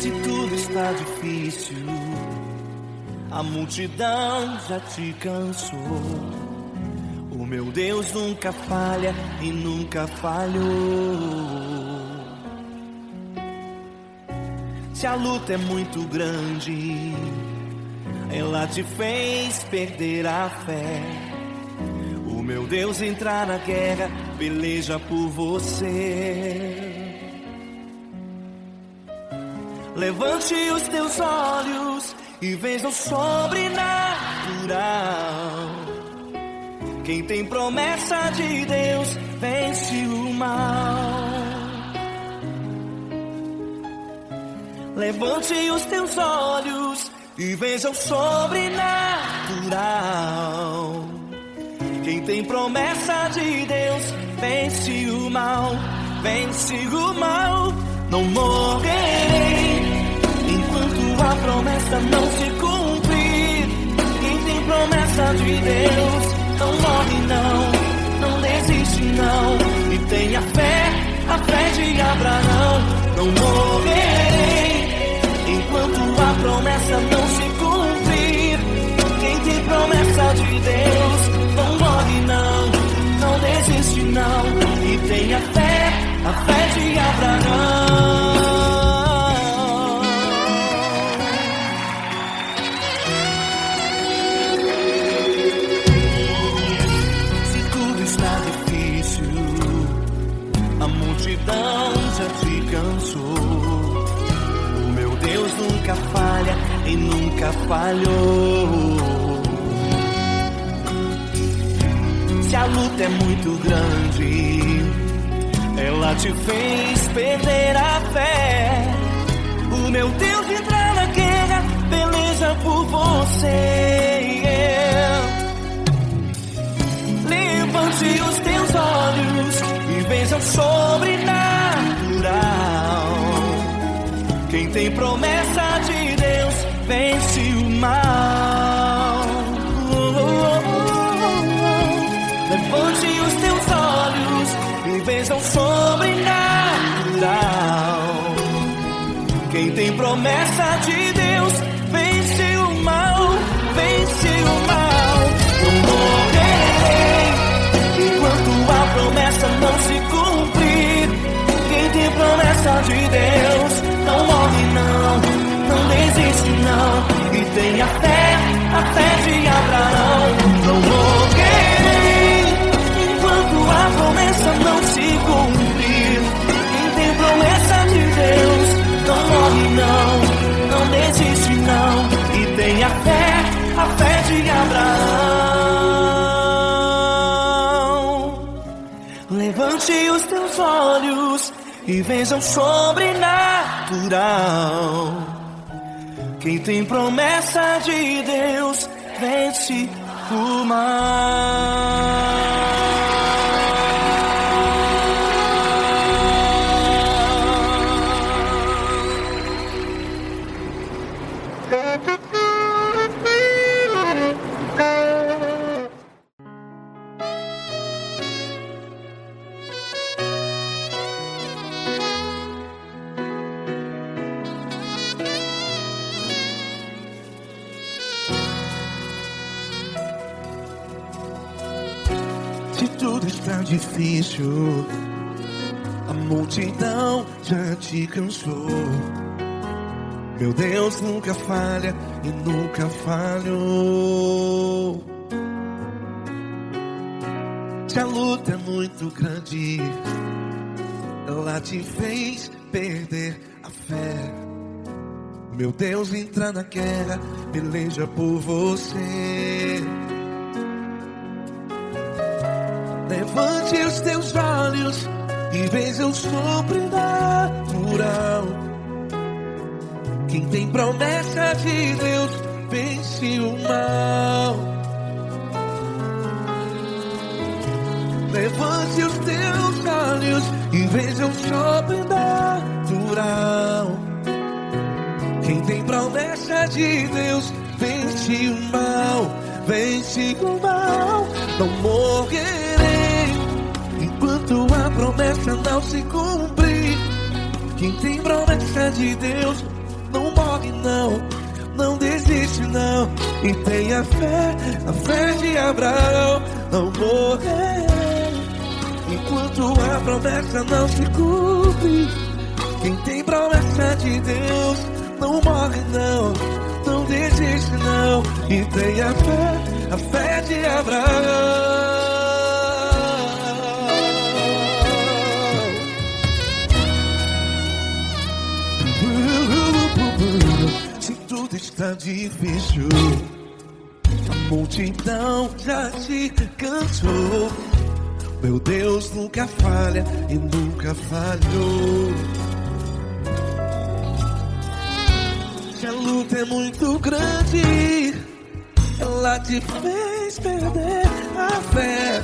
Se tudo está difícil, a multidão já te cansou. O meu Deus nunca falha e nunca falhou. Se a luta é muito grande, ela te fez perder a fé. O meu Deus entrar na guerra, peleja por você. Levante os teus olhos e veja o sobrenatural. Quem tem promessa de Deus vence o mal. Levante os teus olhos e veja o sobrenatural. Quem tem promessa de Deus vence o mal, vence o mal. Não morrerei enquanto a promessa não se cumprir. Quem tem promessa de Deus não morre não desiste não. E tenha fé, a fé de Abraão. Não morrerei enquanto a promessa não se cumprir. Quem tem promessa de Deus não morre não desiste não. E tenha fé, a fé de Abraão. Se tudo está difícil, a multidão já te cansou. O meu Deus nunca falha e nunca falhou. Se a luta é muito grande, ela te fez perder a fé. O meu Deus entra na guerra, peleja por você. Levante os teus olhos e veja o sobrenatural. Quem tem promessa de Deus vence o mal. Levante os teus olhos e veja o sobrenatural. Quem tem promessa de Deus vence o mal, vence o mal. Não morrerei enquanto a promessa não se cumprir. Quem tem promessa de Deus não morre não desiste não. E tenha fé, a fé de Abraão. Não morrerei enquanto a promessa não se cumprir. Quem tem promessa de Deus não morre não desiste não. E tenha fé, a fé de Abraão. Levante os teus olhos e veja o sobrenatural. Quem tem promessa de Deus vence o mal. Se tudo está difícil, a multidão já te cansou. Meu Deus nunca falha e nunca falhou. Se a luta é muito grande, ela te fez perder a fé. Meu Deus entra na guerra, peleja por você. Levante os teus olhos e veja o sobrenatural. Quem tem promessa de Deus vence o mal. Levante os teus olhos e veja o sobrenatural. Quem tem promessa de Deus vence o mal, vence o mal. Não morrerei enquanto a promessa não se cumprir. Quem tem promessa de Deus não morre não, não desiste não. E tenha fé, a fé de Abraão, não morrerei enquanto a promessa não se cumpre. Quem tem promessa de Deus não morre não, não desiste não. E tenha fé, a fé de Abraão. Se tudo está difícil, a multidão já te cansou, meu Deus nunca falha e nunca falhou. Se a luta é muito grande, ela te fez perder a fé.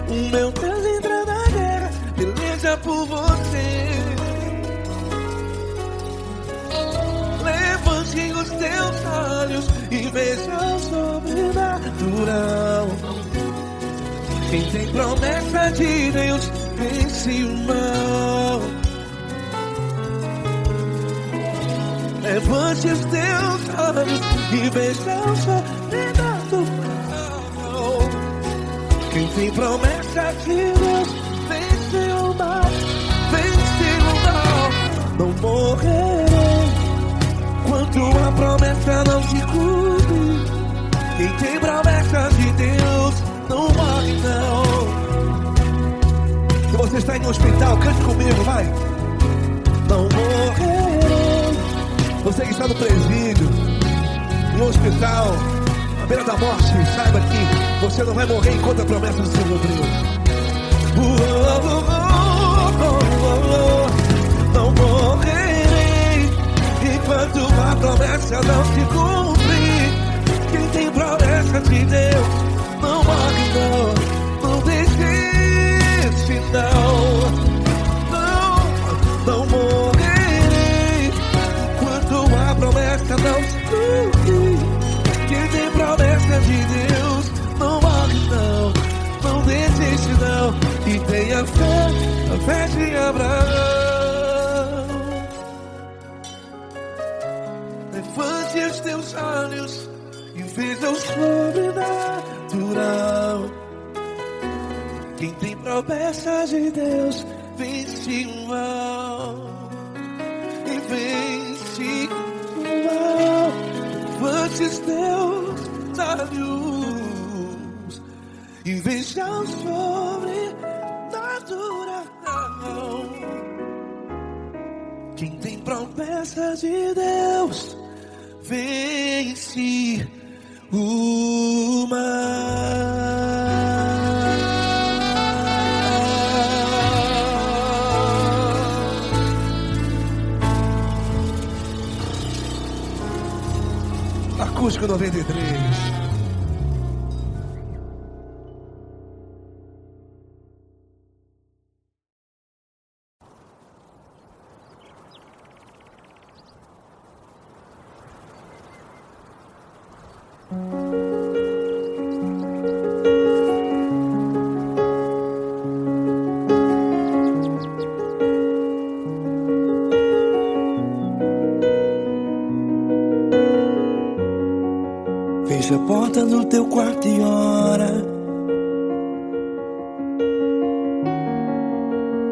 O meu Deus entra na guerra, peleja por você. Levante os teus olhos e veja o sobrenatural. Quem tem promessa de Deus vence o mal. Levante os teus olhos e veja o sobrenatural. Quem tem promessa de Deus vence o mal, vence o mal. Não morrerei enquanto a promessa não se cumpre. Quem tem promessa de Deus não morre não. Se você está em um hospital, cante comigo, vai. Não morrerei. Você que está no presídio, em um hospital, à beira da morte, saiba que você não vai morrer enquanto a promessa não se cumpriu. Não morrerei enquanto a promessa não se cumprir. Quem tem promessa de Deus não morre não, não desiste não. Não morrerei enquanto a promessa não se cumprir. Quem tem promessa de Deus não morre não, não desiste não. E tenha fé, a fé de Abraão. Levante os teus olhos e veja o sobrenatural. Quem tem promessa de Deus vence o mal, e vence o mal. Levante os teus olhos e veja o sobrenatural. Quem tem promessa de Deus vence o mal. Acústico 93. Fecha a porta do teu quarto e ora.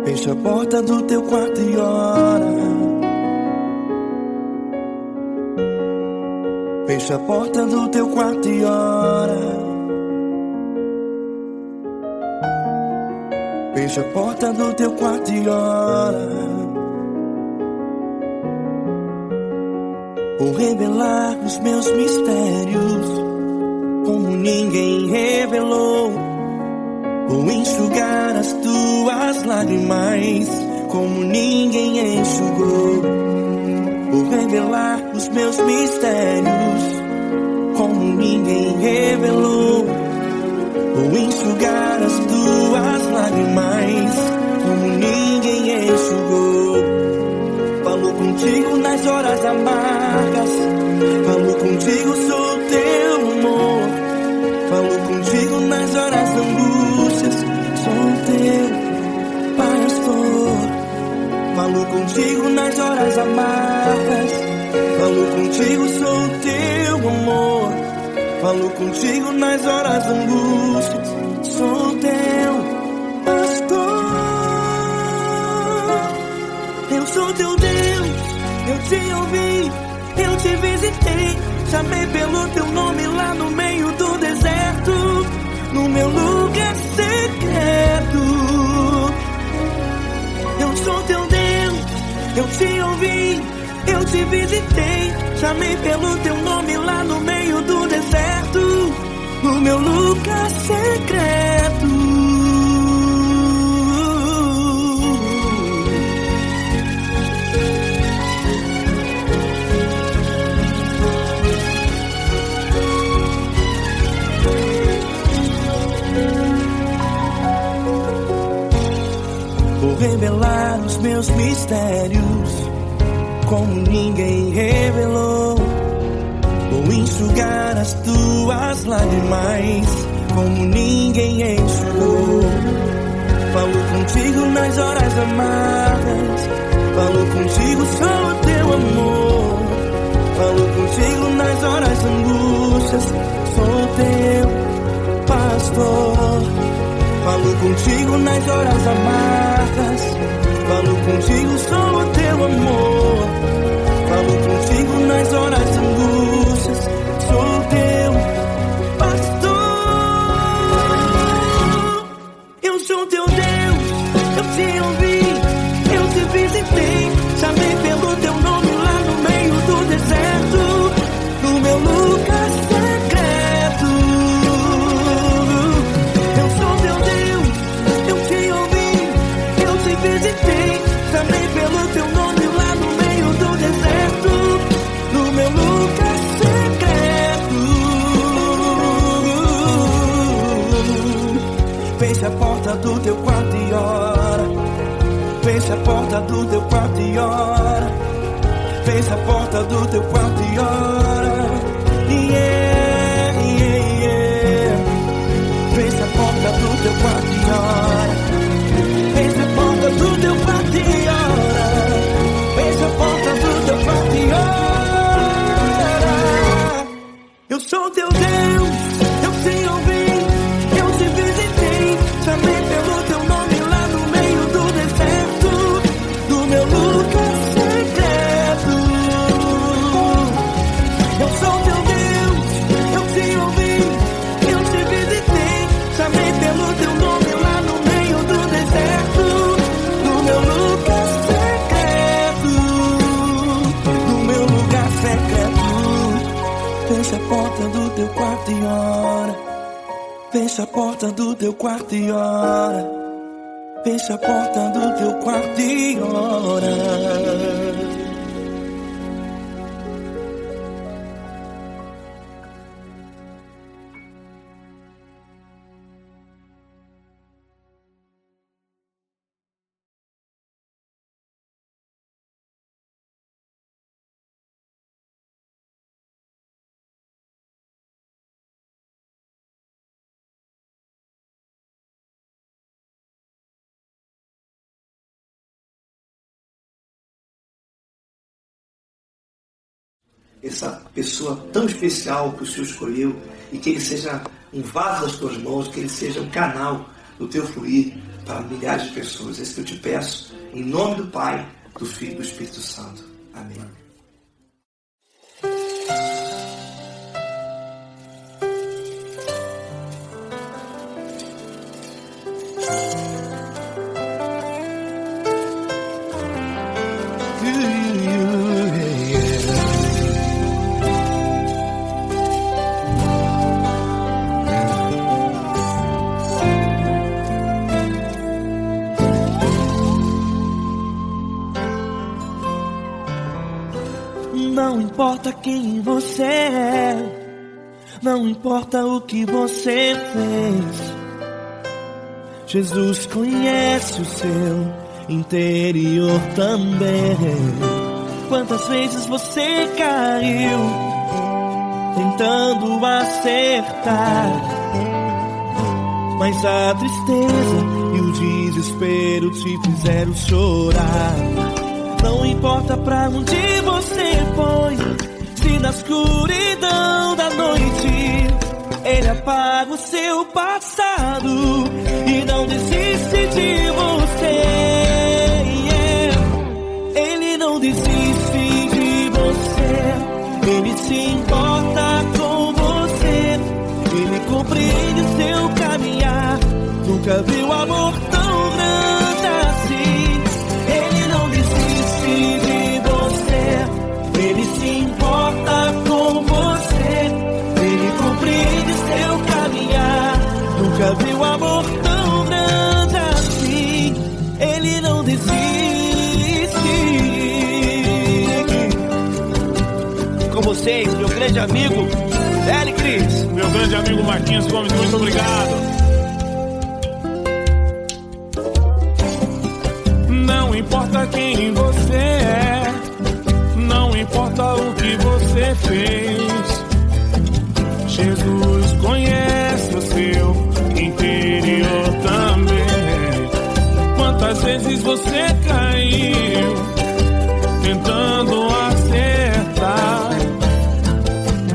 Fecha a porta do teu quarto e ora. Fecha a porta do teu quarto e ora. Fecha a porta do teu quarto e ora. Vou revelar os meus mistérios como ninguém revelou. Vou enxugar as tuas lágrimas como ninguém enxugou. Vou revelar os meus mistérios como ninguém revelou. Vou enxugar as tuas lágrimas como ninguém enxugou. Falo contigo nas horas amargas, falo contigo, sou teu amor. Falo contigo nas horas angústias, sou teu pastor. Falo contigo nas horas amargas, contigo, sou o teu amor. Falo contigo nas horas da angústia. Sou teu pastor. Eu sou teu Deus, eu te ouvi, eu te visitei. Chamei pelo teu nome lá no meio do deserto, no meu lugar secreto. Eu sou teu Deus, eu te ouvi, eu te visitei. Chamei pelo teu nome lá no meio do deserto, no meu lugar secreto. Vou revelar os meus mistérios como ninguém revelou. Vou enxugar as tuas lágrimas como ninguém enxugou. Falo contigo nas horas amargas, falo contigo, sou o teu amor. Falo contigo nas horas angústias, sou teu pastor. Falo contigo nas horas amargas, falo contigo, sou o teu amor. Falo contigo nas horas angústias, sou teu pastor. Eu sou teu Deus, eu te ouvi, eu te visitei. Chamei pelo teu nome lá no meio do deserto, no meu lugar secreto. Eu sou teu Deus, eu te ouvi, eu te visitei. Chamei pelo teu nome lá no meio do deserto, no meu lugar secreto. Feche a porta do teu quarto e ora. Feche a porta do teu quarto e ora. Feche a porta do teu quarto e ora. Yeah, yeah, yeah. Feche a porta do teu quarto e ora. Feche a porta do teu quarto e ora. Feche a porta do teu quarto e ora. Eu sou teu Deus, eu te ouvi, eu te visitei. Chamei pelo teu nome lá no meio do deserto, no meu lugar secreto. Eu sou teu Deus, eu te ouvi, eu te visitei. Chamei pelo teu nome lá no meio do deserto, no meu lugar secreto, no meu lugar secreto. Fecha a porta do teu quarto e ora. Fecha a porta do teu quarto e ora. Fecha a porta do teu quarto e ora. Essa pessoa tão especial que o Senhor escolheu, e que ele seja um vaso das tuas mãos, que ele seja um canal do teu fluir para milhares de pessoas. É isso que eu te peço, em nome do Pai, do Filho e do Espírito Santo. Amém. Não importa quem você é, não importa o que você fez, Jesus conhece o seu interior também. Quantas vezes você caiu tentando acertar, mas a tristeza e o desespero te fizeram chorar. Não importa pra onde você foi, se Se na escuridão da noite Ele apaga o seu passado e não desiste de você. Ele não desiste de você. Ele se importa com você. Ele compreende o seu caminhar. Nunca viu amor tão grande assim. Ele não desiste de você. Ele se importa com você. Ele compreende seu caminhar. Nunca viu amor tão grande assim. Ele não desiste. Com vocês, meu grande amigo L. Cris. Meu grande amigo Marquinhos Gomes, muito obrigado. Não importa quem você é, não importa o que você fez, Jesus conhece o seu interior também. Quantas vezes você caiu tentando acertar,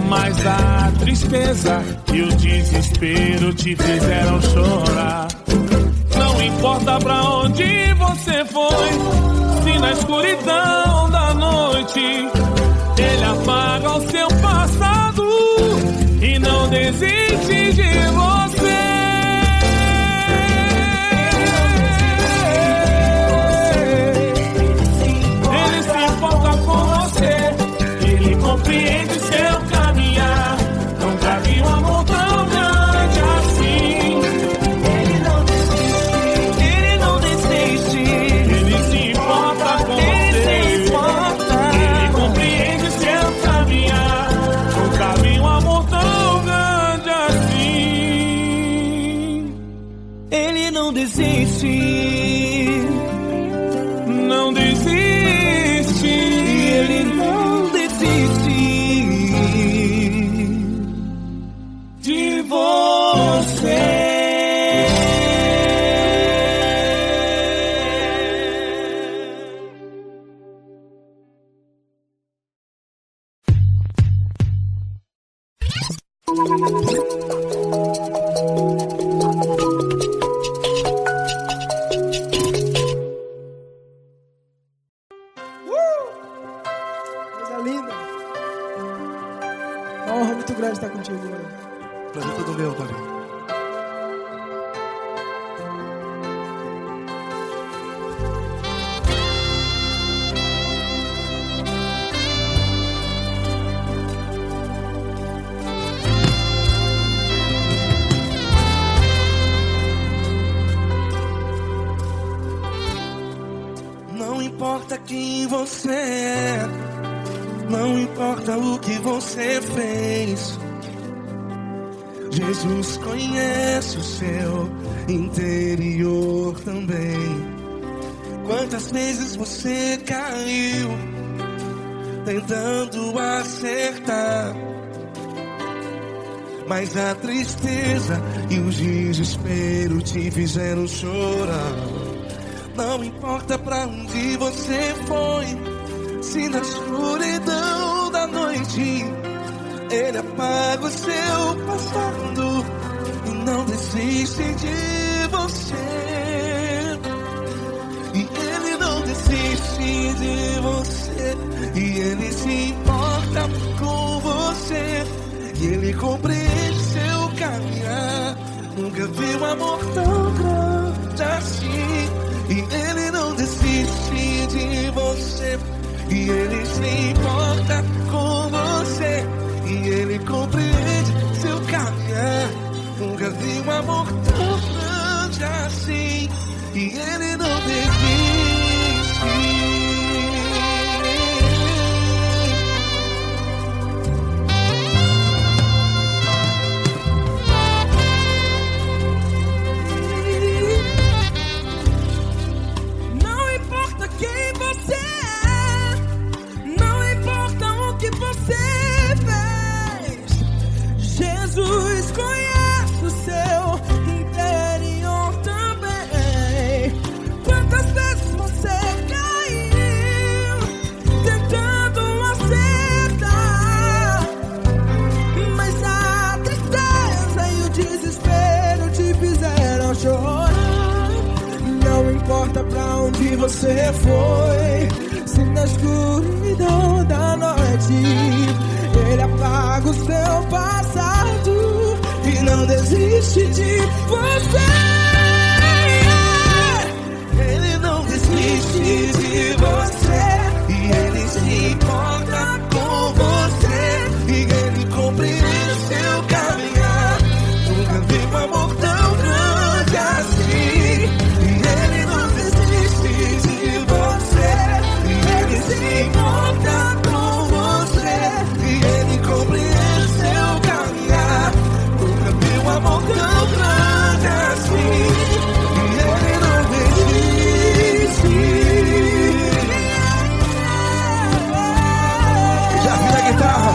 mas a tristeza e o desespero te fizeram chorar. Não importa pra onde você foi, se na escuridão da noite Ele apaga o seu passado e não desiste de você. Ele se importa com você. Ele compreende seu caminhar. Nunca vi um amor tão grande assim. Ele não desiste. Ele não desiste. Ele se importa com você. Ele compreende seu caminhar. Nunca vi um amor tão grande assim. Ele não desiste. Não desiste. Ele não desiste de você. Coisa linda. Uma honra muito grande estar contigo, mano. Prazer todo meu, Paulinho. Não importa quem você é, não importa o que você fez, Jesus conhece o seu interior também. Quantas vezes você caiu tentando acertar, mas a tristeza e o desespero te fizeram chorar. Não importa pra onde você foi, se na escuridão da noite Ele apaga o seu passado e não desiste de você. E Ele não desiste de você. E Ele se importa com você. E Ele compreende seu caminhar. Nunca vi um amor tão grande assim. E Ele não desiste de você. E Ele se importa com você. E Ele compreende seu caminhar. Nunca vi um amor tão grande assim. E Ele não desiste. Não importa quem você é, não você foi, se na escuridão da noite Ele apaga o seu passado e não desiste de você. Ele não desiste de você, e Ele se importa com você, e Ele compreende seu caminhar. Nunca vi um amor tão grande assim. E Ele não desiste de você, e Ele se importa com você, e Ele compreende seu caminhar. Nunca vi um amor tão grande assim. E Ele não desiste. Já vi na guitarra.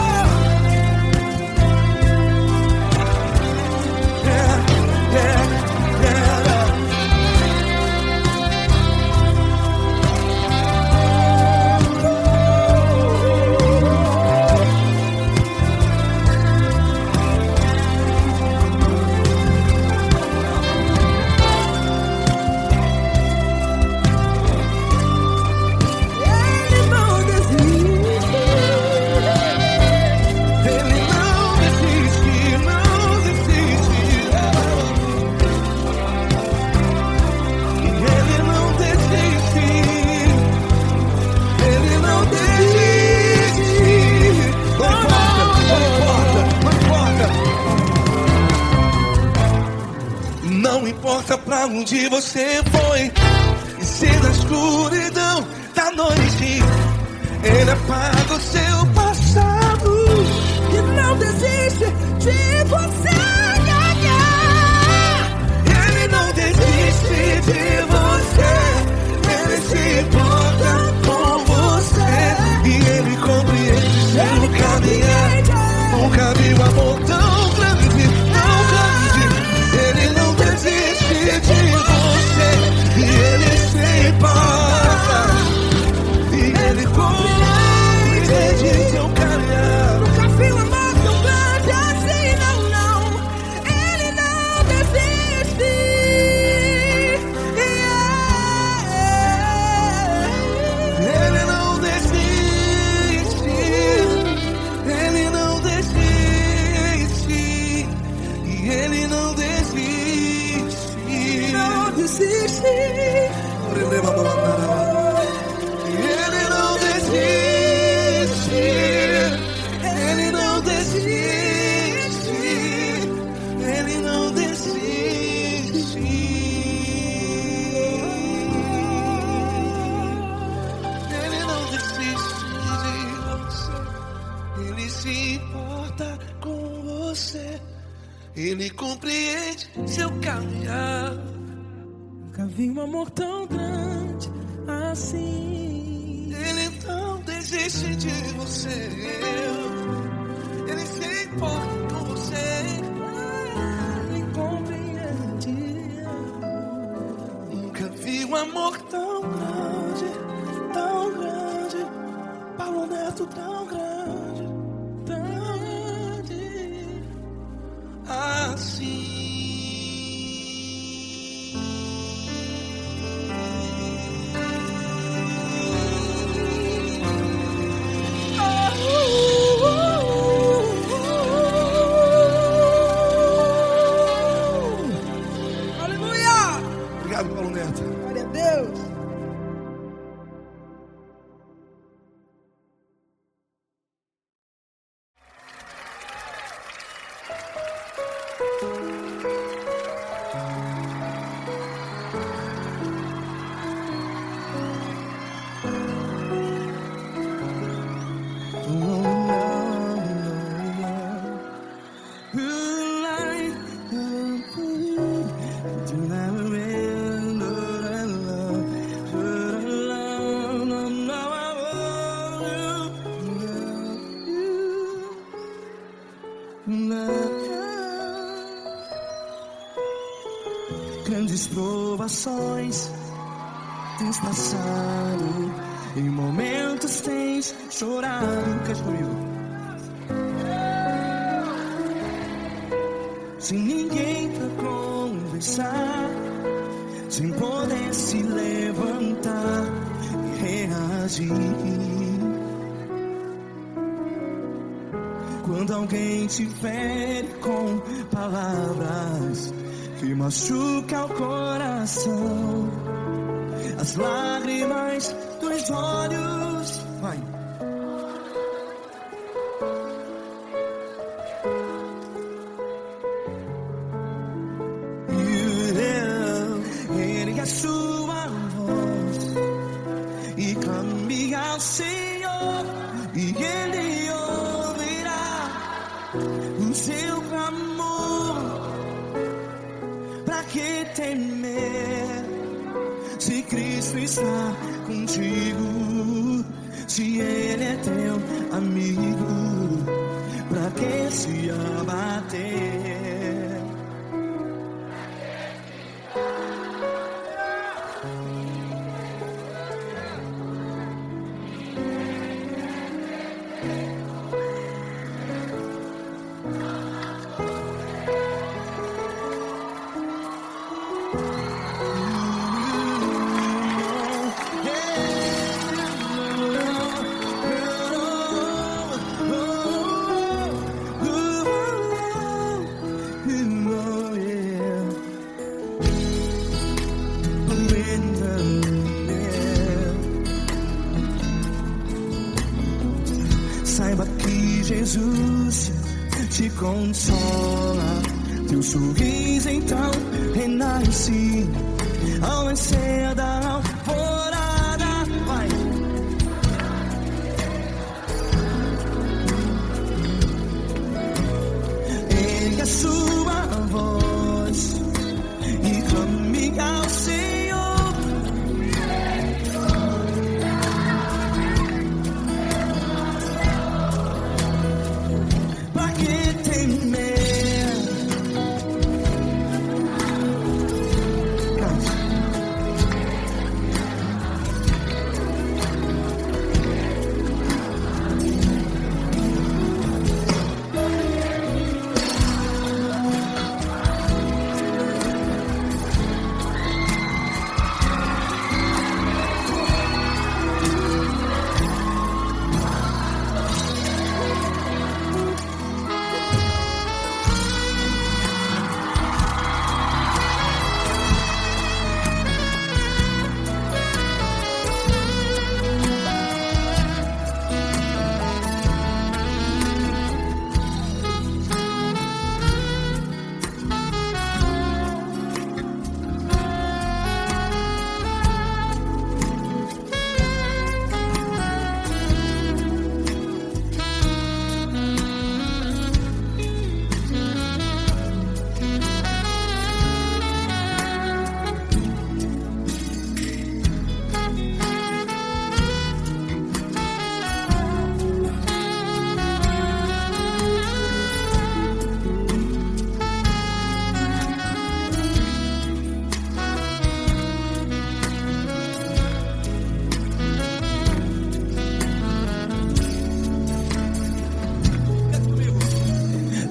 Não importa pra onde você foi, e se na escuridão da noite Ele apaga o seu passado E não desiste de você. Ele não desiste de você, Ele se importa com você, e Ele compreende seu caminhar. Nunca vi um amor tão grande, tão grande. Ele não desiste de você, e Ele se importa, e Ele compreende seu caminhar. Nunca vi um amor tão grande assim, não, não. Ele não desiste. Ele não desiste, Ele não desiste, e Ele não desiste. Não desiste. Ele não desiste, Ele não desiste, Ele não desiste. Ele não desiste de você, Ele se importa com você, Ele compreende seu caminhar. Nunca vi um amor tão grande assim. Ele não desiste de você, Ele se importa com você. Ele compreende. Nunca vi um amor tão grande, Paulo Neto tão grande, assim. Aleluia! Obrigado, Paulo Neto. Glória a Deus. Grandes provações tens passado, em momentos tens chorado. Cante comigo. Sem ninguém pra conversar, sem poder se levantar. agir. Quando alguém te fere com palavras que machuca o coração, as lágrimas dos olhos, vai. Ergue a sua voz e clame ao Senhor, e Ele ouvirá o seu clamor. Pra que temer, se Cristo está contigo? Se Ele é teu amigo, pra que se abater? Saiba que Jesus te consola, teu sorriso então renasce ao nascer da alvorada. Vai. Ergue a sua voz e clame ao Senhor.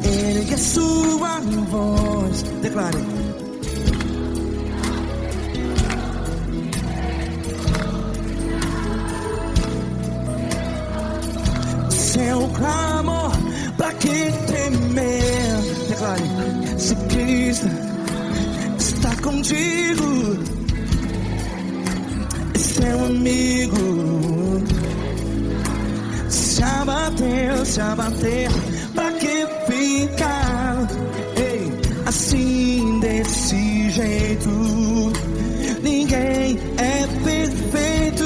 Ergue a sua voz, declare. Seu clamor, pra que temer? Declare. Se Cristo está contigo, é seu amigo. Se abater, pra que ficar, ei, assim desse jeito? Ninguém é perfeito.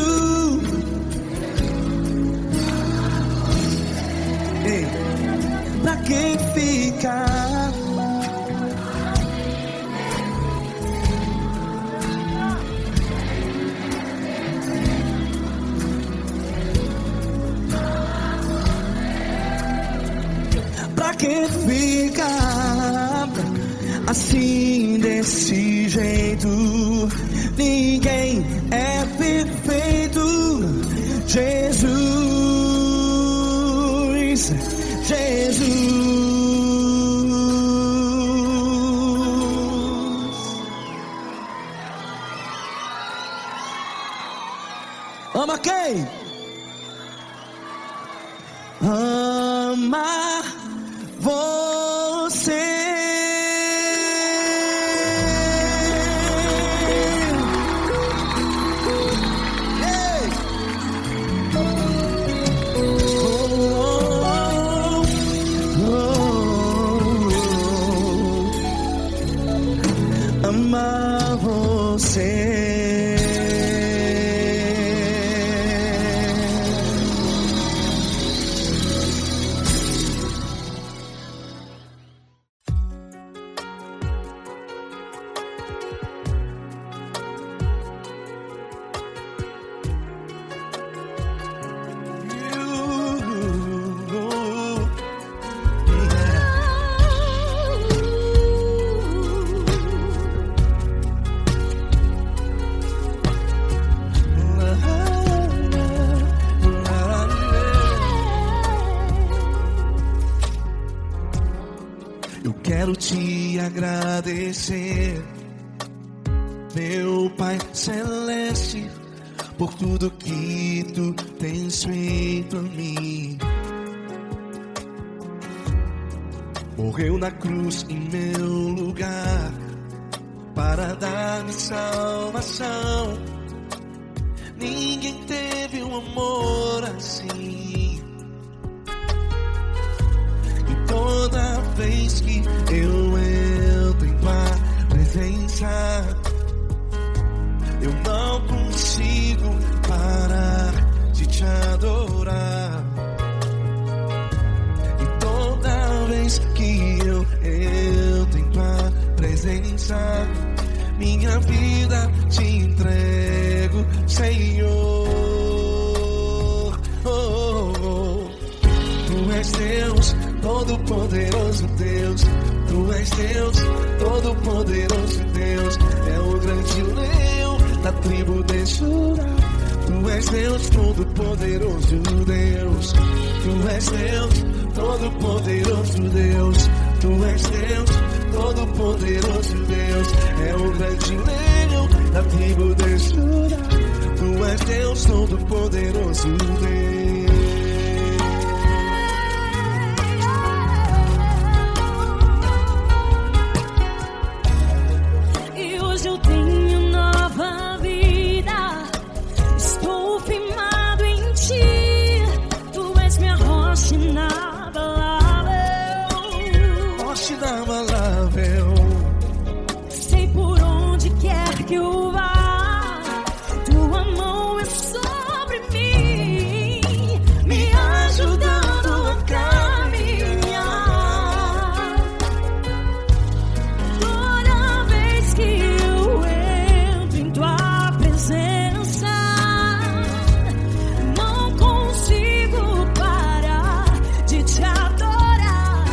Ei, pra que ficar? Pra que ficar assim desse jeito? Ninguém é perfeito. Jesus, Jesus. Ama quem? amar você. Amar você. Eu quero te agradecer, meu Pai Celeste, por tudo que tu tens feito a mim. Morreu na cruz em meu lugar para dar-me salvação. Ninguém teve um amor assim. E toda vez que eu entro em tua presença, eu não consigo parar de te adorar. E toda vez que eu entro em tua presença, minha vida te entrego, Senhor. Tu és Deus, Todo-Poderoso Deus. Tu és Deus, Todo-Poderoso Deus. É o grande leão da tribo de Judá. Tu és Deus, Todo-Poderoso Deus. Tu és Deus, Todo-Poderoso Deus. Tu és Deus, Todo-Poderoso Deus. É o grande leão da tribo de Judá. Tu és Deus, Todo-Poderoso Deus. Sei por onde quer que eu vá, tua mão é sobre mim, me ajudando a caminhar. Toda vez que eu entro em tua presença, não consigo parar de te adorar.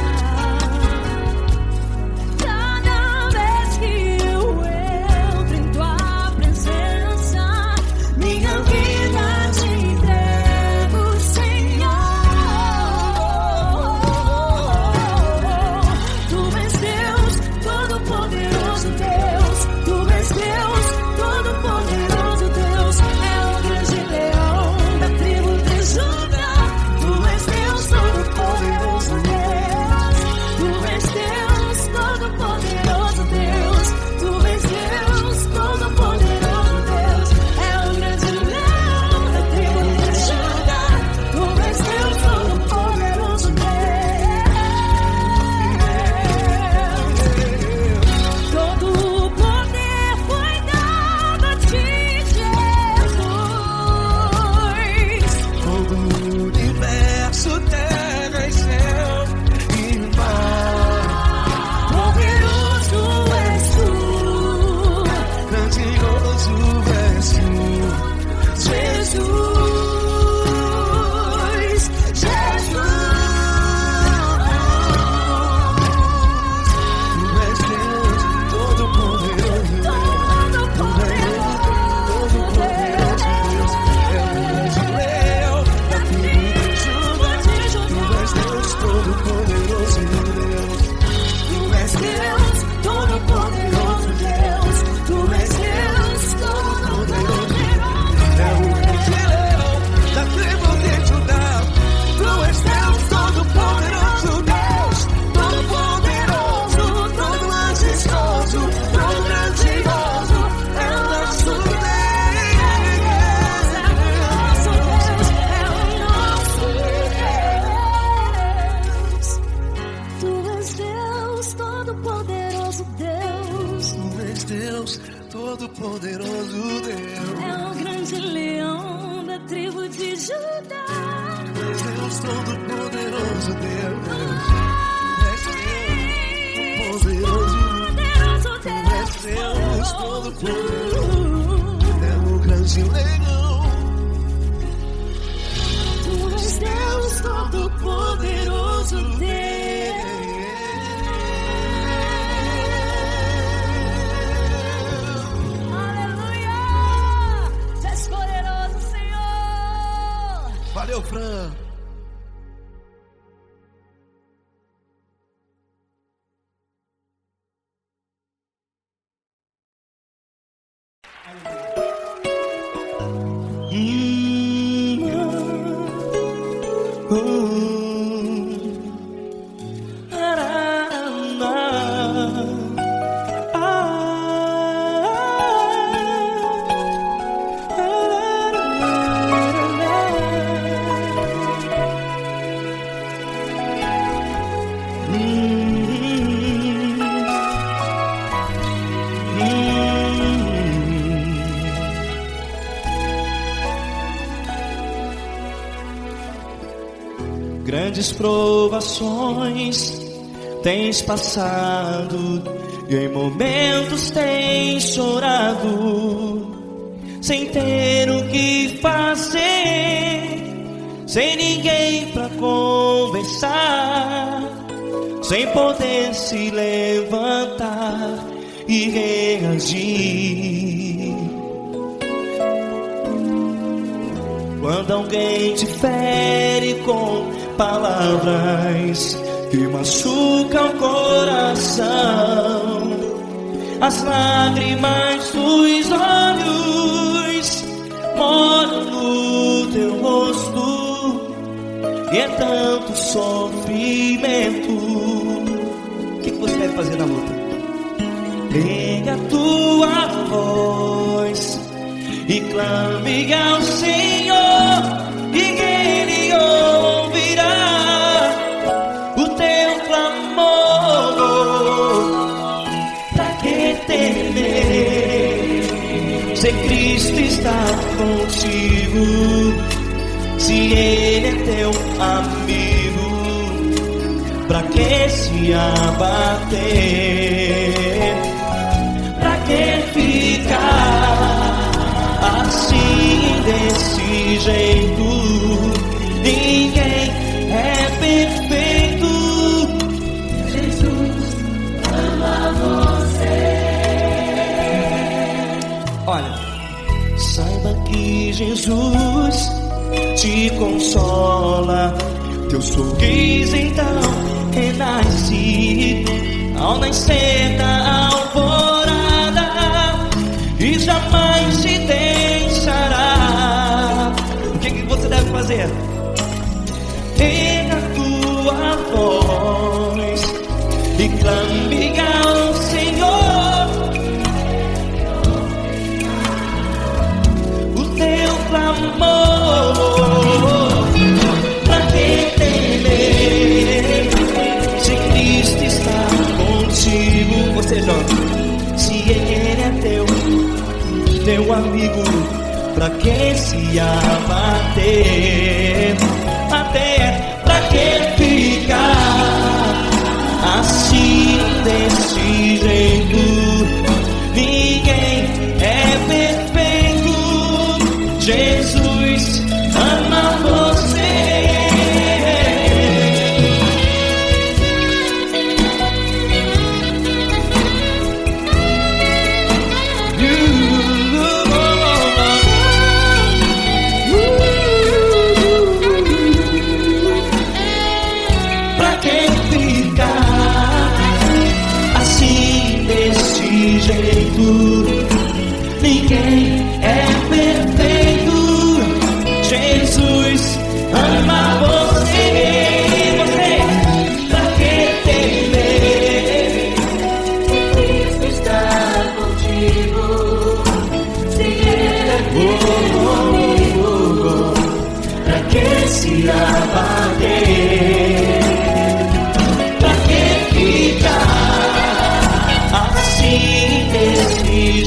Todo-Poderoso Deus. É o grande leão da tribo de Judá. Deus Todo-Poderoso Deus. Poderoso Deus Todo-Poderoso. É o grande leão. Tu és Deus Todo-Poderoso Deus. Aleluia! Tu és poderoso, Senhor. Valeu, Fran. Grandes provações tens passado e em momentos tens chorado, sem ter o que fazer, sem ninguém pra conversar, sem poder se levantar e reagir. Quando alguém te fere com palavras que machucam o coração, as lágrimas dos olhos moram no teu rosto, e é tanto sofrimento. O que você deve fazer na luta? Pega a tua voz e clame ao Senhor, e Ele ouvirá o teu clamor. Pra que temer, se Cristo está contigo, se Ele é teu amigo? Pra que se abater? Pra que ficar assim, desse jeito? Ninguém é perfeito. Jesus ama você. Olha, saiba que Jesus te consola, teu sorriso então renasce ao nascer da alvorada, e jamais te deixará. O que você deve fazer? Pega a tua voz e clame ao Senhor, o teu clamor. Pra que temer, se Cristo está contigo? Você joga. Se Ele é teu amigo, pra que se abater? Até pra que ficar assim, desse jeito? Ninguém é perfeito. Jesus ama você. Ninguém é perfeito. Jesus ama você. Você, pra que temer? Cristo está contigo. Se Ele é teu amigo, pra que se abater? Pra que ficar assim, desse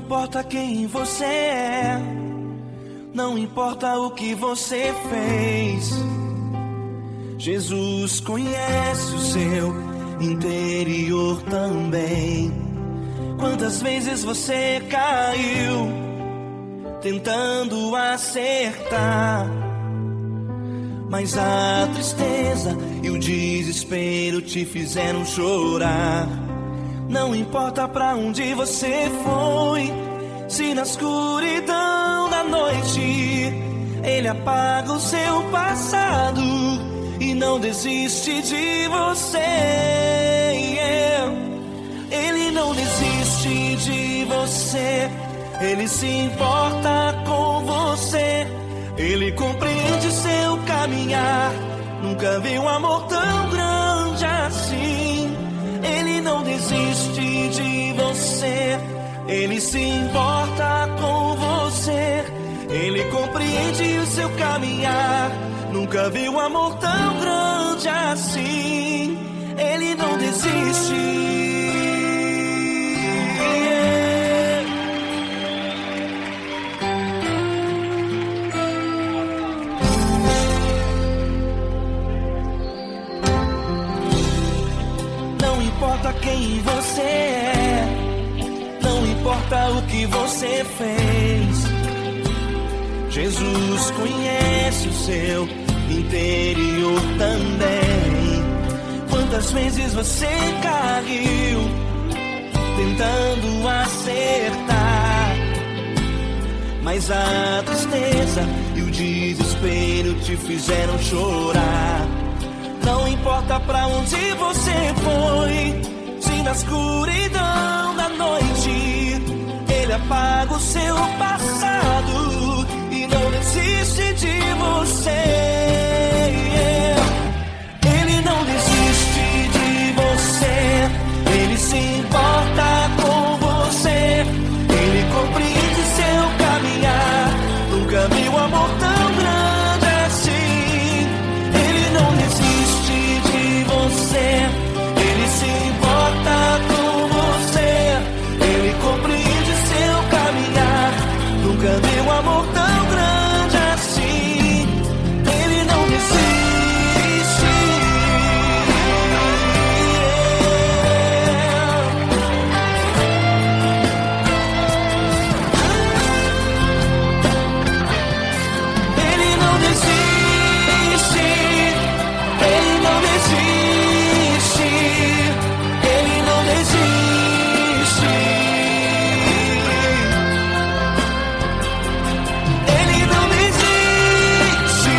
importa quem você é, não importa o que você fez, Jesus conhece o seu interior também. Quantas vezes você caiu tentando acertar, mas a tristeza e o desespero te fizeram chorar. Não importa pra onde você foi, se na escuridão da noite Ele apaga o seu passado e não desiste de você. Ele não desiste de você, Ele se importa com você, Ele compreende seu caminhar. Nunca vi um amor tão grande assim. Ele não desiste de você, Ele se importa com você, Ele compreende o seu caminhar. Nunca vi um amor tão grande assim. Ele não desiste. Não importa quem você é, não importa o que você fez, Jesus conhece o seu interior também. Quantas vezes você caiu tentando acertar, mas a tristeza e o desespero te fizeram chorar. Não importa pra onde você foi, se na escuridão da noite Ele apaga o seu passado e não desiste de você. Ele não desiste de você, Ele se importa com você, Ele compreende seu caminhar. Nunca vi um amor tão grande assim. Ele não desiste de você, Ele se importa com você, Ele compreende seu caminhar. Nunca vi um amor tão grande assim. Ele não desiste. Ele não desiste. Ele não desiste. Ele não desiste. Ele não desiste.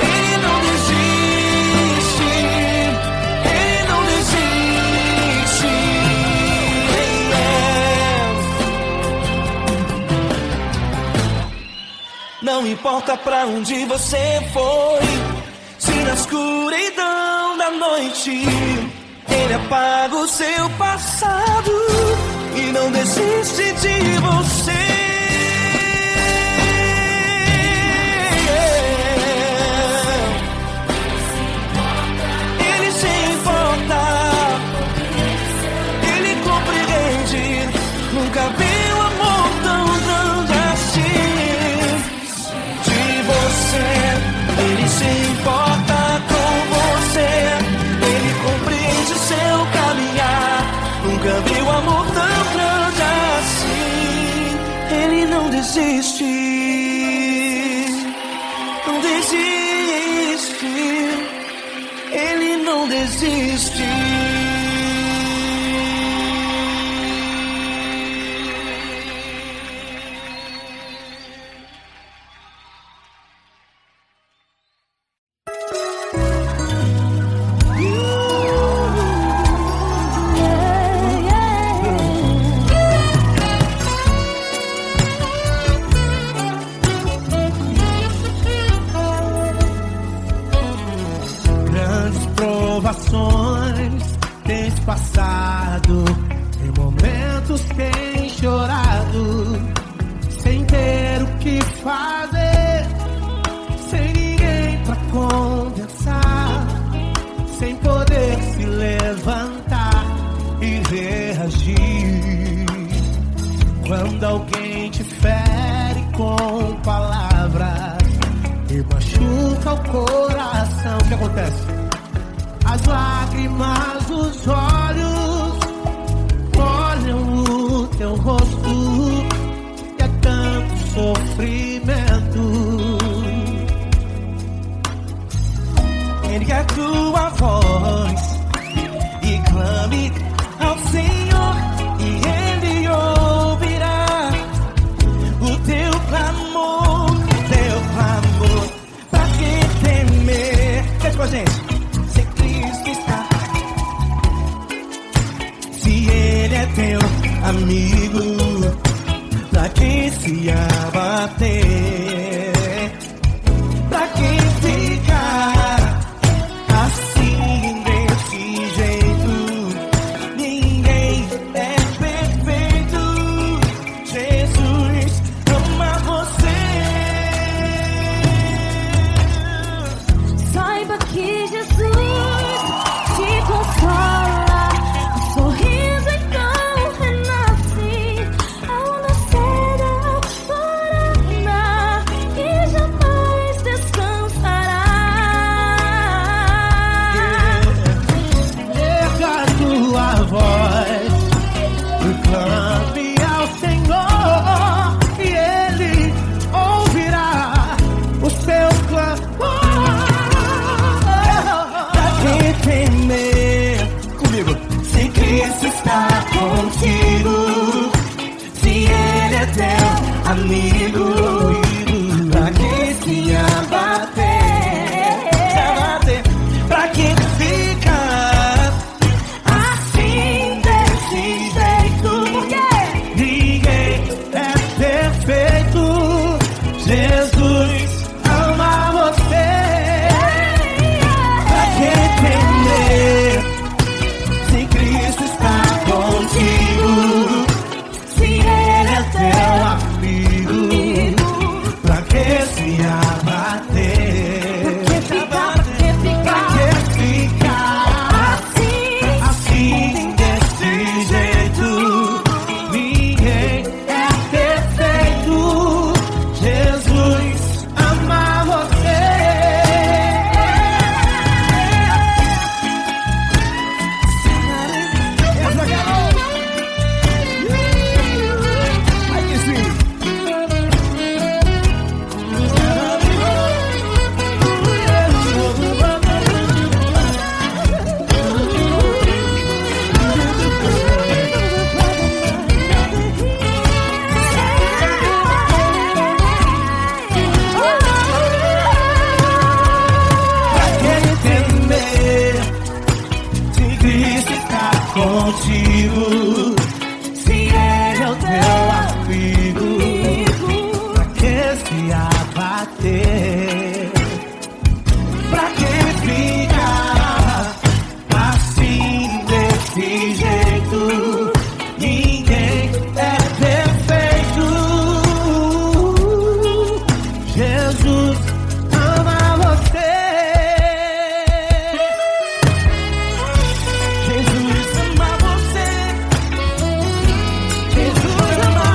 Ele não desiste. Ele não desiste. Não importa pra onde você foi, se na escuridão da noite Ele apaga o seu passado e não desiste de você. Ele se importa, Ele compreende. Nunca vi um amor tão grande assim. De você, Ele se importa com você, Ele compreende seu caminhar. Nunca vi um amor tão grande assim. Ele não desiste, não desiste. Ele não desiste. Grandes provações tens passado, em momentos tens chorado, sem ter o que fazer, sem ninguém pra conversar, sem poder se levantar e reagir. Quando alguém te fere com palavras e machuca o coração, o que acontece? As lágrimas dos olhos molham o teu rosto, e é tanto sofrimento. Ergue a tua voz e clame ao Senhor, e Ele ouvirá o teu clamor, pra que temer? Cante com a gente. Se Cristo está, se Ele é teu amigo, pra que se abater? Pra que ficar assim desse jeito? Ninguém é perfeito. Jesus ama você. Saiba que Jesus te consola, o sorriso então renasce ao nascer da aurora e jamais descansará. Erga a tua voz e clame ao Senhor, e Ele ouvirá o seu clamor. Pra que temer? Comigo. Se Cristo está contigo, se Ele é teu amigo, pra que se abater? Pra que ficar assim desse jeito? Porque Ninguém é perfeito. Jesus ama você. pra que temer? Se Cristo está contigo, se Ele é teu Amigo, pra que se abater? Pra que ficar assim desse jeito? Ninguém é perfeito. Jesus ama você. Essa garota. Aí que sim. Pra que temer? Se Cristo está contigo, se Ele é o teu Amigo, pra que se abater? pra que ficar assim desse jeito? Ninguém é perfeito. Jesus ama você. Jesus ama você. Jesus ama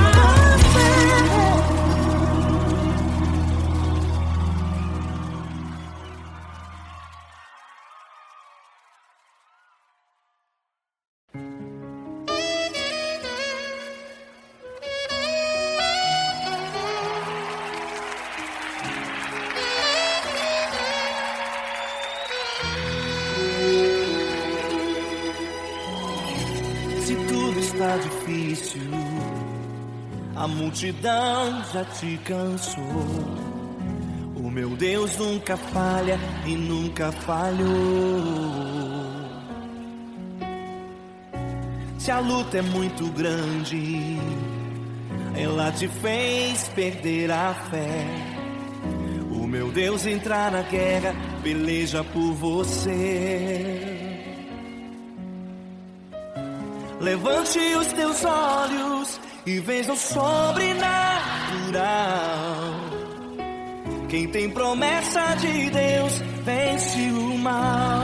Se tudo está difícil, a multidão já te cansou. O meu Deus nunca falha e nunca falhou. Se a luta é muito grande, ela te fez perder a fé. O meu Deus entrar na guerra, peleja por você. Levante os teus olhos e veja o sobrenatural. Quem tem promessa de Deus vence o mal.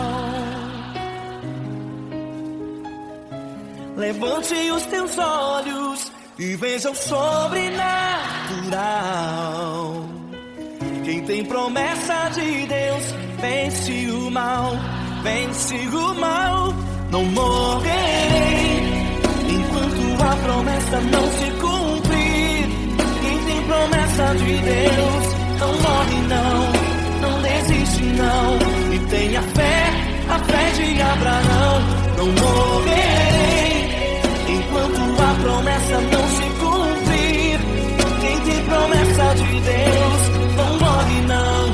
Levante os teus olhos e veja o sobrenatural. Quem tem promessa de Deus vence o mal, vence o mal. Não morrerei enquanto a promessa não se cumprir. Quem tem promessa de Deus não morre não desiste não. E tenha fé, a fé de Abraão. Não morrerei enquanto a promessa não se cumprir. Quem tem promessa de Deus não morre não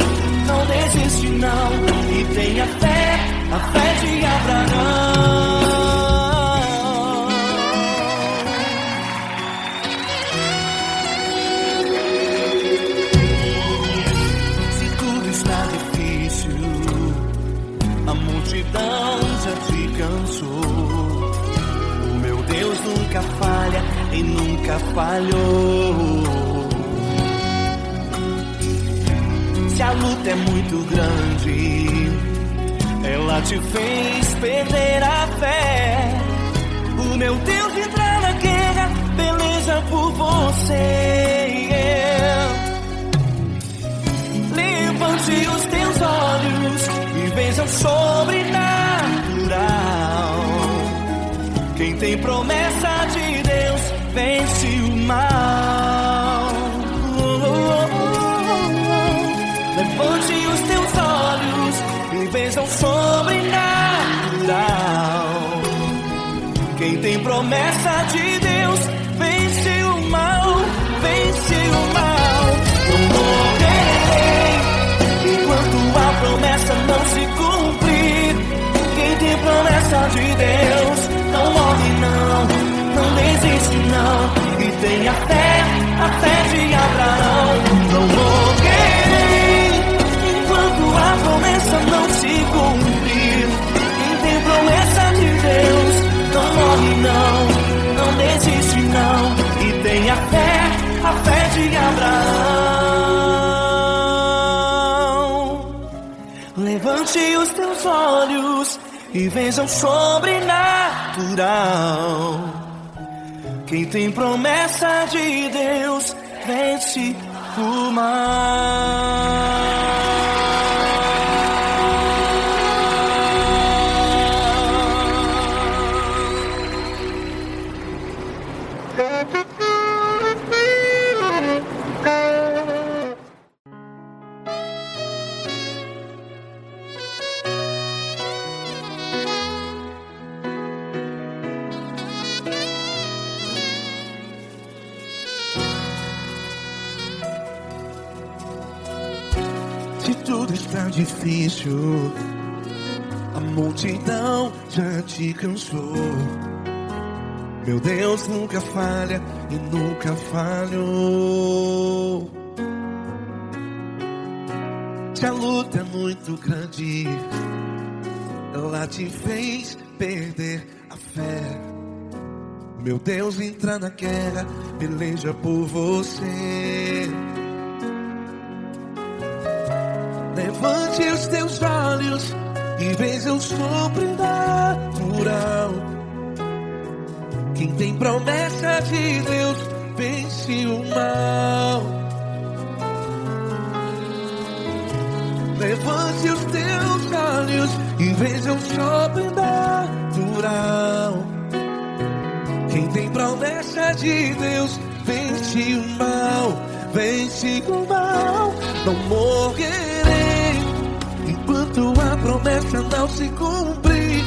desiste não. E tenha fé, a fé de Abraão. Se tudo está difícil, a multidão já te cansou. O meu Deus nunca falha e nunca falhou. Se a luta é muito grande, ela te fez perder a fé. O meu Deus entra na guerra, peleja por você. Levante os teus olhos e veja o sobrenatural. Quem tem promessa de Deus vence o mal. Levante os teus olhos e veja o sobrenatural. Quem tem promessa de Deus vence o mal, vence o mal. Não morrerei enquanto a promessa não se cumprir. Quem tem promessa de Deus não morre não desiste não. E tenha fé, a fé de Abraão. Não morrerei enquanto a promessa não se cumprir. Quem tem promessa de Deus não morre não desiste não. E tenha fé, a fé de Abraão. Levante os teus olhos e veja o sobrenatural. Quem tem promessa de Deus vence o mal. Se tudo está difícil, a multidão já te cansou. Meu Deus nunca falha e nunca falhou. Se a luta é muito grande, ela te fez perder a fé. Meu Deus entra na guerra, peleja por você. Levante os teus olhos e veja o sobrenatural. Quem tem promessa de Deus vence o mal. Levante os teus olhos e veja o sobrenatural. Quem tem promessa de Deus vence o mal, vence o mal. Não morrerei enquanto a promessa não se cumprir.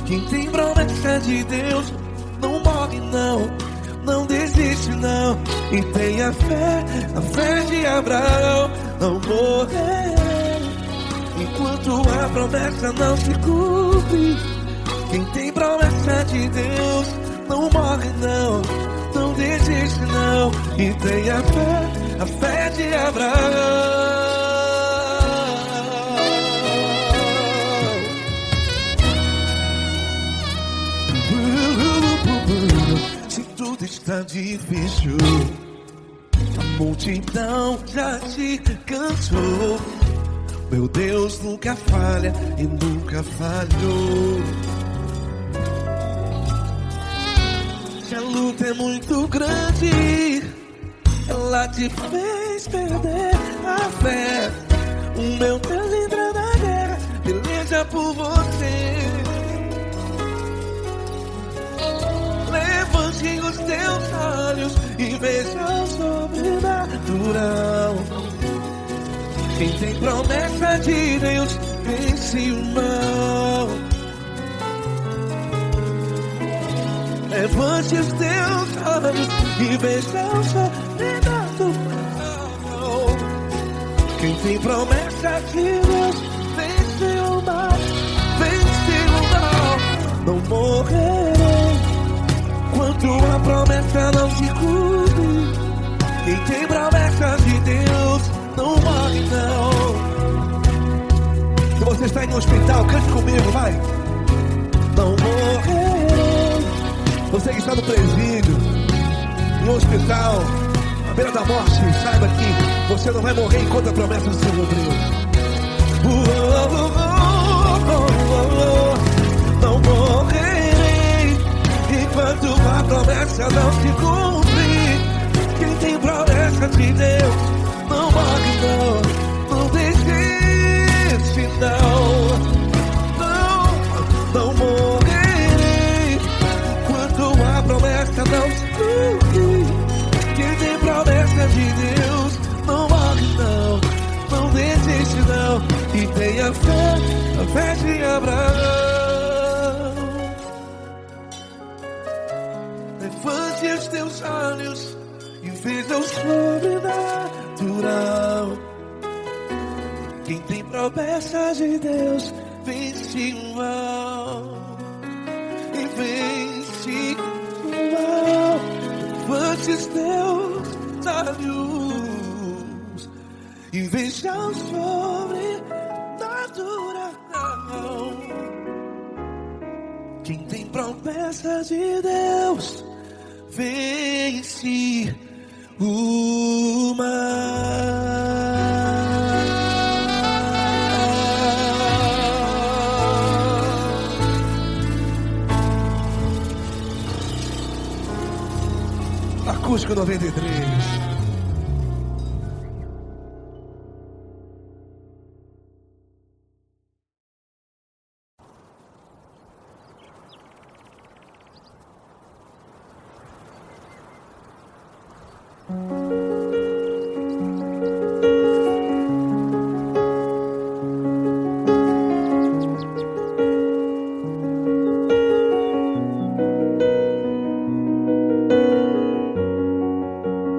Quem tem promessa de Deus não morre não desiste não. E tenha fé, a fé de Abraão. Não morrerei enquanto a promessa não se cumpre. Quem tem promessa de Deus não morre não desiste não. E tenha fé, a fé de Abraão. Se tudo está difícil, a multidão já te cansou. Meu Deus nunca falha e nunca falhou. Se a luta é muito grande, ela te fez perder a fé. O meu Deus entra na guerra, peleja por você. Levante os teus olhos e veja o sobrenatural. Quem tem promessa de Deus vence o mal. Levante os teus olhos e veja o sobrenatural. Quem tem promessa de Deus vence o mal. Vence o mal. Não morrerei enquanto a promessa não se cumpre. Quem tem promessa de Deus não morre não. Se você está em um hospital, cante comigo, vai. Não morrerei. Você que está no presídio, em um hospital, à beira da morte, saiba que você não vai morrer enquanto a promessa não se cumpriu. Não morrerei enquanto a promessa não se cumprir. Quem tem promessa de Deus não morre não. Não desiste não. Não morrerei enquanto a promessa não se cumprir. Quem tem promessa de Deus não morre não. Não desiste não. E tenha fé, a fé de Abraão. Levante os teus olhos e veja o sobrenatural. Quem tem promessa de Deus vence o mal. E vence o mal. Levante os teus olhos e veja o sobrenatural. Quem tem promessa de Deus vence o mal. Acústico 93.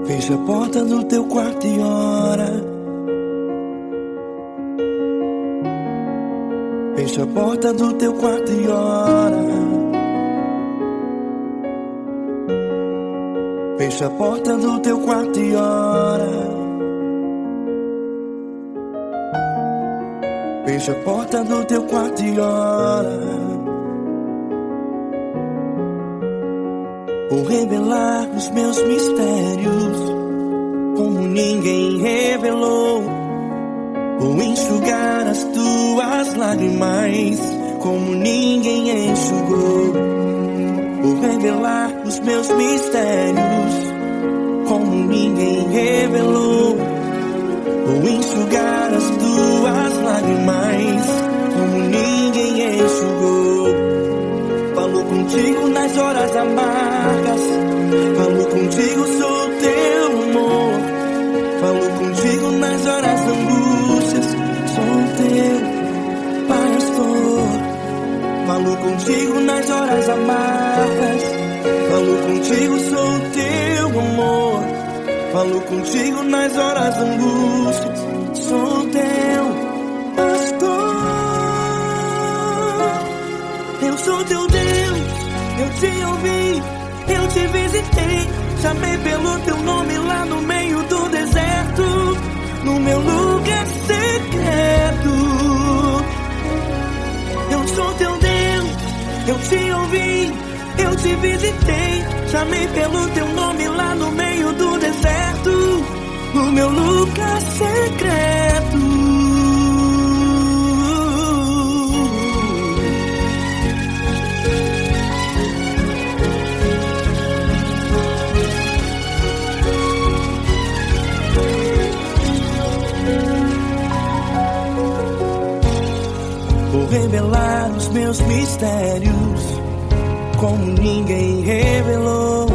Fecha a porta do teu quarto e ora. Fecha a porta do teu quarto e ora. Fecha a porta do teu quarto e ora. Fecha a porta do teu quarto e ora. Vou revelar os meus mistérios como ninguém revelou. Vou enxugar as tuas lágrimas como ninguém enxugou. Vou revelar os meus mistérios como ninguém revelou. Vou enxugar as tuas lágrimas como ninguém enxugou. Falo contigo nas horas amargas, falo contigo, sou teu amor. Falo contigo nas horas angústias, sou teu pastor. Falo contigo nas horas amargas, falo contigo, sou teu amor. Falo contigo nas horas angústias, sou teu pastor. Eu sou teu Deus, eu te ouvi, eu te visitei. Chamei pelo teu nome lá no meio do deserto, no meu lugar secreto. Eu sou teu Deus, eu te ouvi, eu te visitei. Chamei pelo teu nome lá no meio do deserto, no meu lugar secreto. mistérios como ninguém revelou.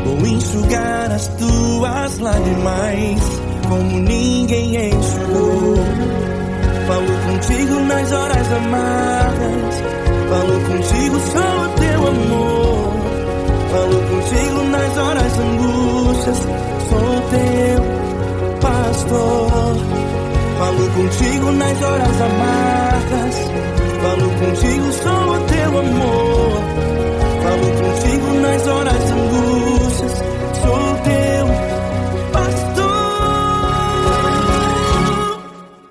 Vou enxugar as tuas lágrimas como ninguém enxugou. Falo contigo nas horas amargas, falo contigo só o teu amor. Falo contigo nas horas angústias, sou teu pastor. Falo contigo nas horas amargas, falo contigo só o teu amor. Falo contigo nas horas angústias, sou teu pastor.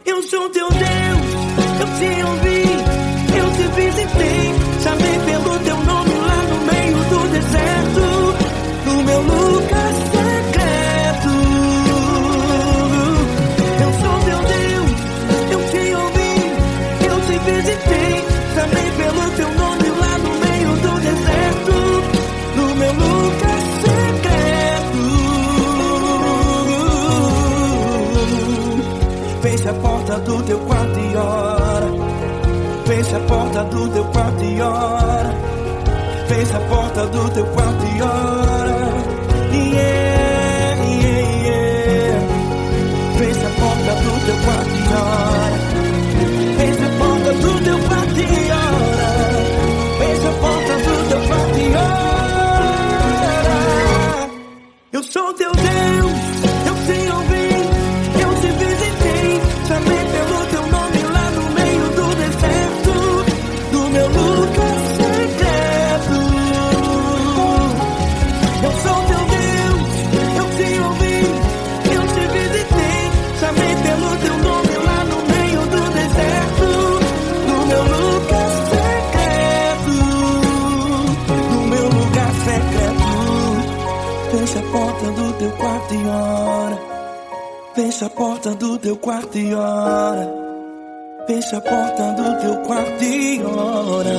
Eu sou teu Deus, eu te ouvi, eu te visitei, chamei pelo teu nome lá no meio do deserto, no meu lugar secreto. Eu sou teu Deus, eu te ouvi, eu te visitei, chamei pelo teu nome lá no meio do deserto, no meu lugar secreto. Fecha a porta do teu quarto e ora. Fecha a porta do teu quarto e ora. Fecha a porta do teu quarto e ora. Yeah, yeah, yeah. Fecha a porta do teu quarto e ora. Fecha a porta do teu quarto e ora. Fecha a porta do teu quarto e ora. Eu sou teu Deus, eu te ouvi, eu te visitei, chamei pelo teu nome lá no meio do deserto, do meu lugar secreto. Eu sou teu Deus, eu te ouvi, eu te visitei, chamei pelo teu nome lá no meio do deserto, do meu lugar secreto, do meu lugar secreto. Fecha a porta do teu quarto e ora. Fecha a porta do teu quarto e ora. Fecha a porta do teu quarto e ora.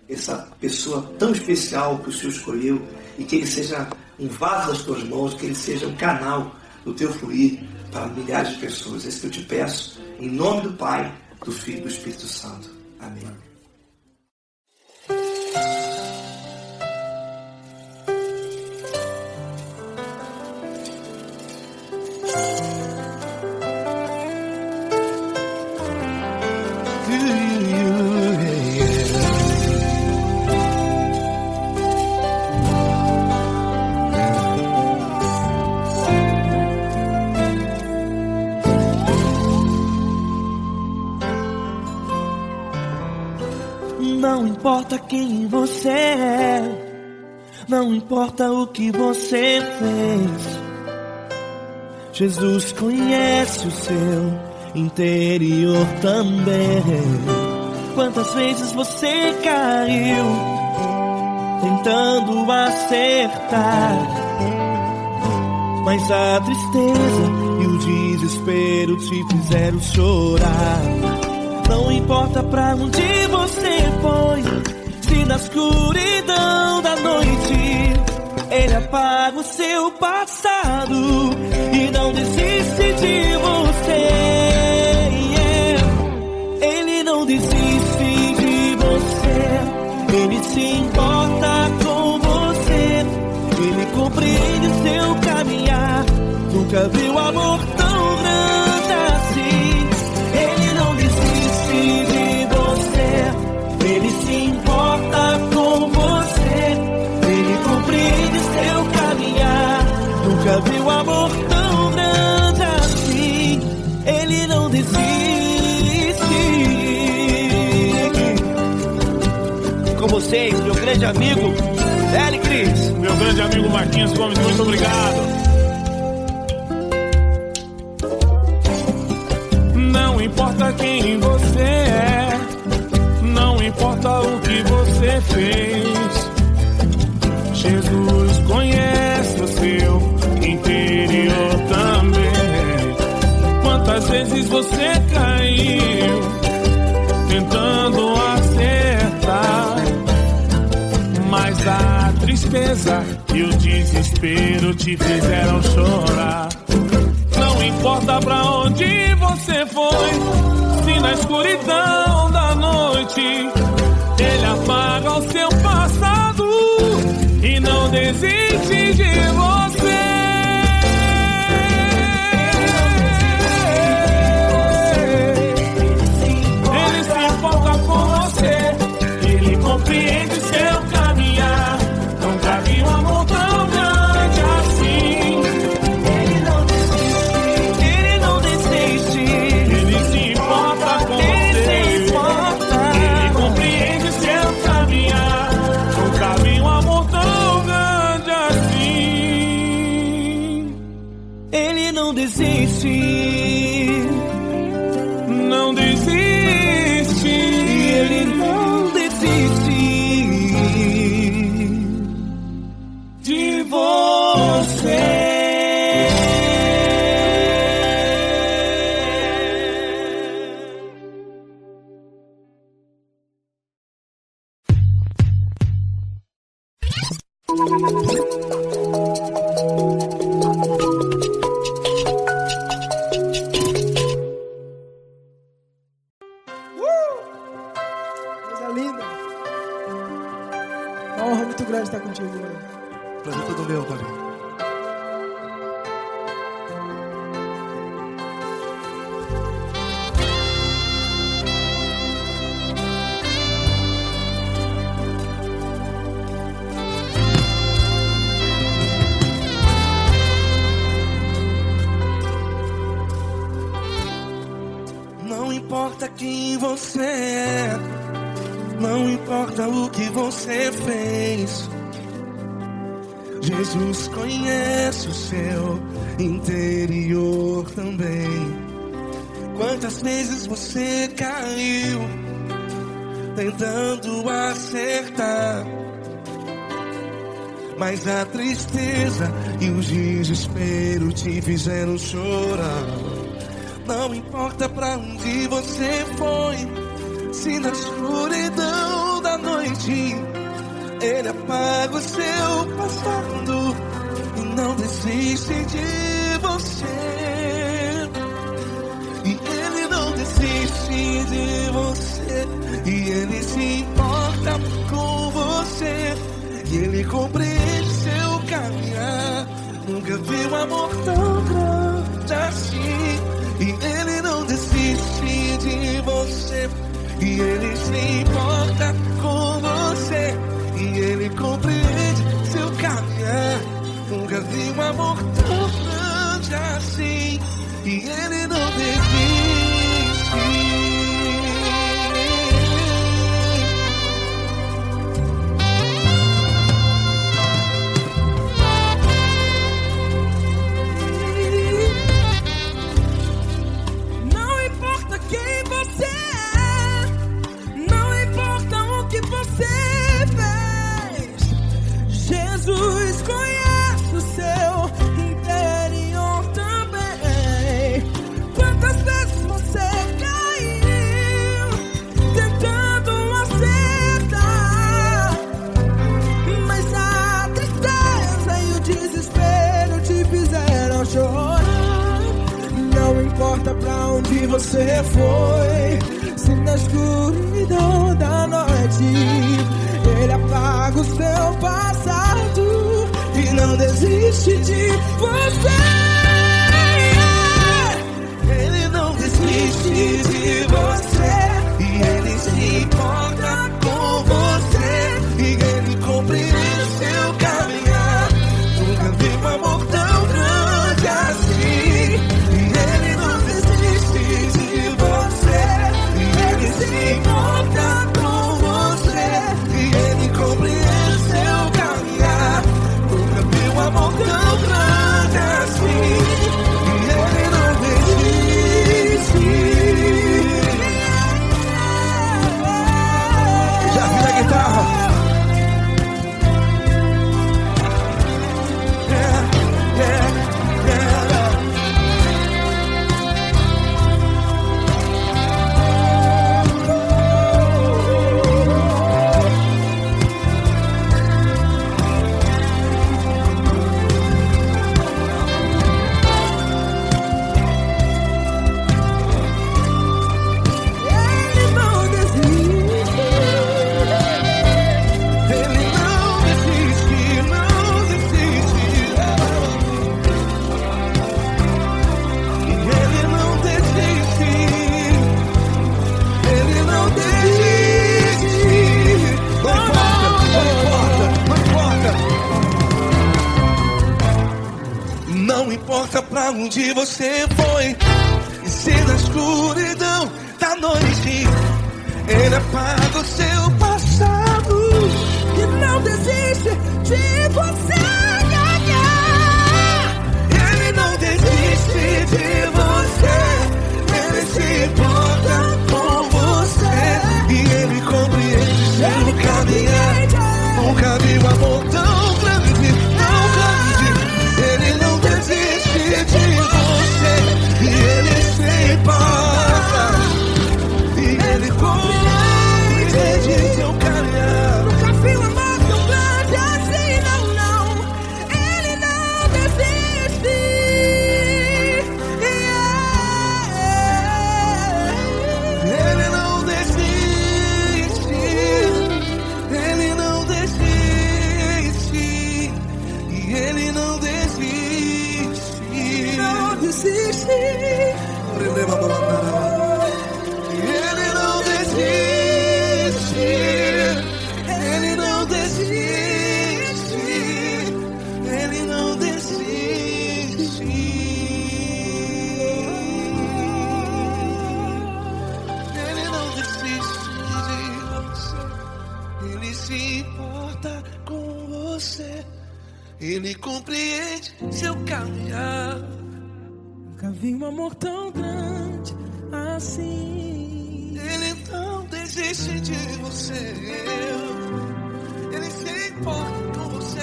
Essa pessoa tão especial que o Senhor escolheu, e que ele seja um vaso das tuas mãos, que ele seja um canal do teu fluir para milhares de pessoas. É isso que eu te peço, em nome do Pai, do Filho e do Espírito Santo. Amém. Não importa quem você é, não importa o que você fez, Jesus conhece o seu interior também. Quantas vezes você caiu tentando acertar, mas a tristeza e o desespero te fizeram chorar. Não importa pra onde você foi, se na escuridão da noite Ele apaga o seu passado e não desiste de você. Ele não desiste de você, Ele se importa com você, Ele compreende seu caminhar. Nunca viu amor tão grande assim. Ele não desiste de você, Ele se importa com você, Ele compreende seu caminhar. Nunca viu amor tão grande assim. Ele não desiste. Com vocês, meu grande amigo L. Cris. Meu grande amigo Marquinhos Gomes, muito obrigado. Não Não importa quem você é, não importa o que você fez, Jesus conhece o seu interior também. Quantas vezes você caiu tentando acertar, mas a tristeza e o desespero te fizeram chorar. Não importa pra onde você foi, se na escuridão da noite Ele apaga o seu passado e não desiste de você. Ele se importa com você, Ele compreende seu caminhar. Nunca vi um amor tão grande assim. Ele não desiste, Ele não desiste. Ele se importa com você, Ele compreende seu caminhar. Nunca vi um amor tão grande assim. Ele não desiste, Não desiste. Ele não desiste De você. Coisa linda. Uma honra muito grande estar contigo, mano. Prazer todo meu, Paulinho. Não importa quem você é, não importa o que você fez, Jesus conhece o seu interior também. Quantas vezes você caiu tentando acertar, mas a tristeza e o desespero te fizeram chorar. Não importa pra onde você foi, se na escuridão da noite Ele apaga o seu passado e não desiste de você. E Ele não desiste de você, e Ele se importa com você, e Ele compreende seu caminhar. Nunca vi um amor tão grande assim. E Ele não desiste de você, e Ele se importa com você, e Ele compreende seu caminhar. Nunca vi um amor tão grande assim. E Ele não desiste. Quem você é, não importa o que você fez, Jesus conhece o seu interior também. Quantas vezes você caiu tentando acertar, mas a tristeza e o desespero te fizeram chorar. Não importa pra onde você foi, se na escuridão da noite Ele apaga o seu passado e não desiste de você. Ele não desiste de você, e Ele se importa com você, e Ele compreende seu caminhar. Nunca vi um amor tão grande assim. Se importa com você, e Ele compreende seu caminhar. Nunca vi um amor tão grande assim. E Ele não desiste. mostra pra onde você foi. E se na escuridão da noite Ele apaga o seu passado E não desiste de você. Ele não desiste de você. Ele se importa com você. E Ele compreende seu caminhar. Nunca vi um amor tão grande, tão grande. Ele não desiste de você. E Ele se importa. E Ele compreende seu caminhar. Nunca vi um amor tão grande assim, não, não. Ele não desiste. Ele não desiste. Ele não desiste. E Ele não desiste. Não desiste. Ele não desiste. Ele não desiste. Ele não desiste. Ele não desiste de você. Ele se importa com você. Ele compreende seu caminhar. Nunca vi um amor tão grande assim. Ele não desiste de você. Ele se importa com você.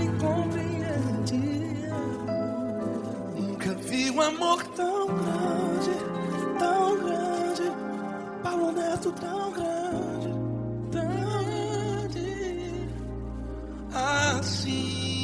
Ele compreende. Nunca vi um amor tão grande, tão grande. Paulo Neto tão grande, tão grande assim.